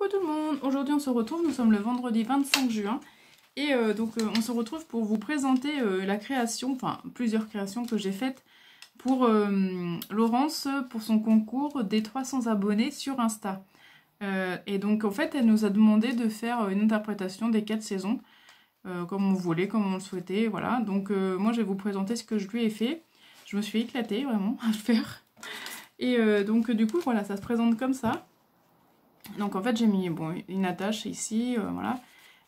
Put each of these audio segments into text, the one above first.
Coucou tout le monde, aujourd'hui on se retrouve, nous sommes le vendredi 25 juin et on se retrouve pour vous présenter la création, enfin plusieurs créations que j'ai faites pour Laurence pour son concours des 300 abonnés sur Insta. Et donc en fait elle nous a demandé de faire une interprétation des 4 saisons comme on voulait, comme on le souhaitait, voilà. Donc moi je vais vous présenter ce que je lui ai fait, je me suis éclatée vraiment à le faire. Et donc du coup voilà, ça se présente comme ça. Donc en fait j'ai mis une attache ici, voilà.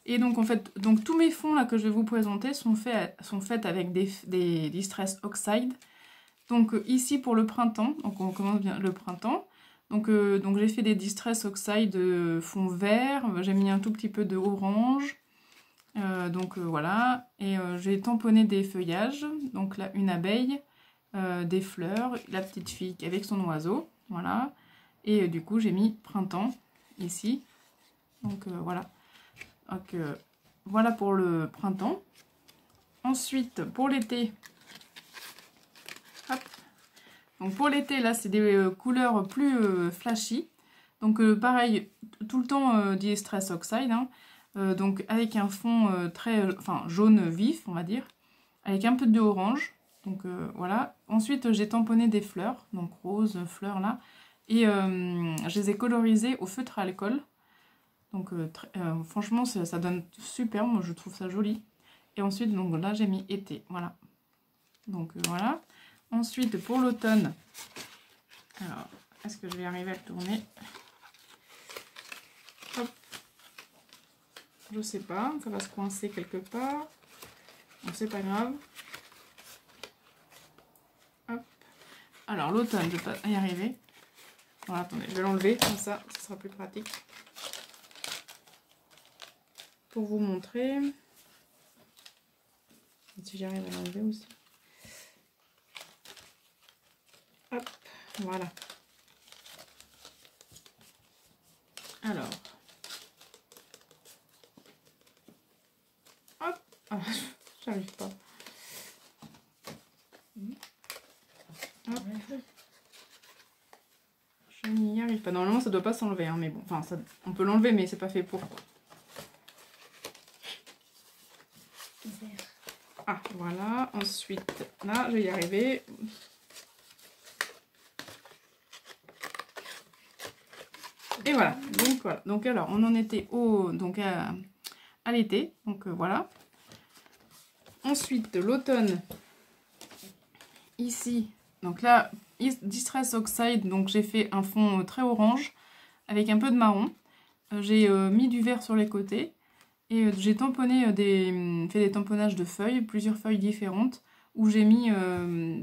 Et donc en fait, tous mes fonds là que je vais vous présenter sont faits avec des Distress Oxide. Donc ici pour le printemps, donc on commence bien le printemps. Donc j'ai fait des Distress Oxide fond vert, j'ai mis un tout petit peu de orange. Voilà, et j'ai tamponné des feuillages, donc là une abeille, des fleurs, la petite fille avec son oiseau, voilà. Et du coup j'ai mis printemps ici, donc voilà. Donc voilà pour le printemps. Ensuite pour l'été, hop. Donc pour l'été là c'est des couleurs plus flashy. Donc pareil, tout le temps Distress Oxide, hein. Donc avec un fond jaune vif on va dire, avec un peu de orange. Donc voilà. Ensuite j'ai tamponné des fleurs, donc rose, fleurs là. Et je les ai colorisées au feutre à alcool. Donc franchement ça donne super, moi je trouve ça joli. Et ensuite donc là j'ai mis été, voilà. Donc voilà. Ensuite pour l'automne, alors est-ce que je vais arriver à le tourner? Hop. Je sais pas, ça va se coincer quelque part. Bon, c'est pas grave. Hop. Alors l'automne, je vais pas y arriver. Voilà, attendez, je vais l'enlever, comme ça, ce sera plus pratique. Pour vous montrer. Si j'arrive à l'enlever aussi. Hop, voilà. Alors. Hop. Ah, j'arrive pas. Hop. Je n'y arrive pas. Normalement, ça doit pas s'enlever, hein, mais bon. Enfin, ça, on peut l'enlever, mais c'est pas fait pour. Ah, voilà. Ensuite, là, je vais y arriver. Et voilà. Donc, voilà. Donc, alors, on en était à l'été. Donc, voilà. Ensuite, l'automne. Ici. Donc là, Distress Oxide. Donc, j'ai fait un fond très orange avec un peu de marron. J'ai mis du vert sur les côtés. Et j'ai tamponné fait des tamponnages de feuilles, plusieurs feuilles différentes, où j'ai mis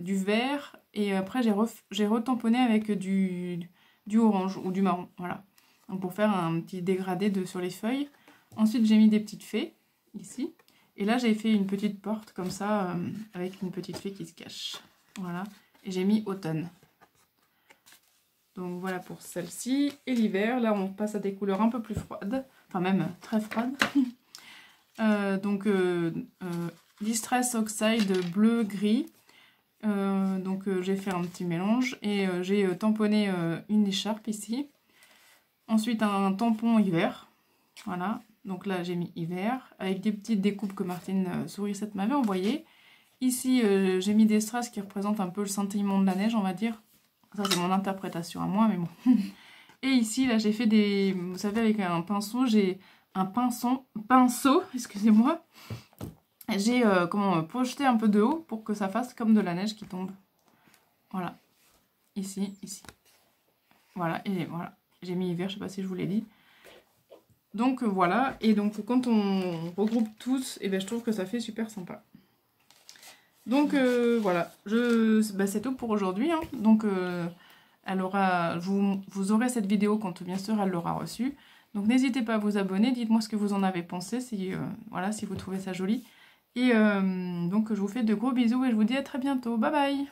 du vert et après j'ai retamponné avec du orange ou du marron, voilà. Donc pour faire un petit dégradé sur les feuilles. Ensuite j'ai mis des petites fées, ici. Et là j'ai fait une petite porte comme ça, avec une petite fée qui se cache. Voilà. Et j'ai mis automne. Donc voilà pour celle-ci. Et l'hiver, là on passe à des couleurs un peu plus froides. Enfin même très froides. Distress Oxide bleu-gris. J'ai fait un petit mélange. Et j'ai tamponné une écharpe ici. Ensuite un tampon hiver. Voilà. Donc là j'ai mis hiver. Avec des petites découpes que Martine Sourisette m'avait envoyées. Ici j'ai mis des strass qui représentent un peu le scintillement de la neige on va dire. Ça c'est mon interprétation à moi mais bon. Et ici là j'ai fait des... Vous savez avec un pinceau j'ai un pinceau, excusez-moi. J'ai projeté un peu de haut pour que ça fasse comme de la neige qui tombe. Voilà. Ici. Voilà et voilà. J'ai mis hiver, je sais pas si je vous l'ai dit. Donc voilà. Et donc quand on regroupe tous, et ben, je trouve que ça fait super sympa. Donc voilà, c'est tout pour aujourd'hui. Hein. Donc vous aurez cette vidéo quand bien sûr elle l'aura reçue. Donc n'hésitez pas à vous abonner, dites-moi ce que vous en avez pensé, si vous trouvez ça joli. Et donc je vous fais de gros bisous et je vous dis à très bientôt. Bye bye!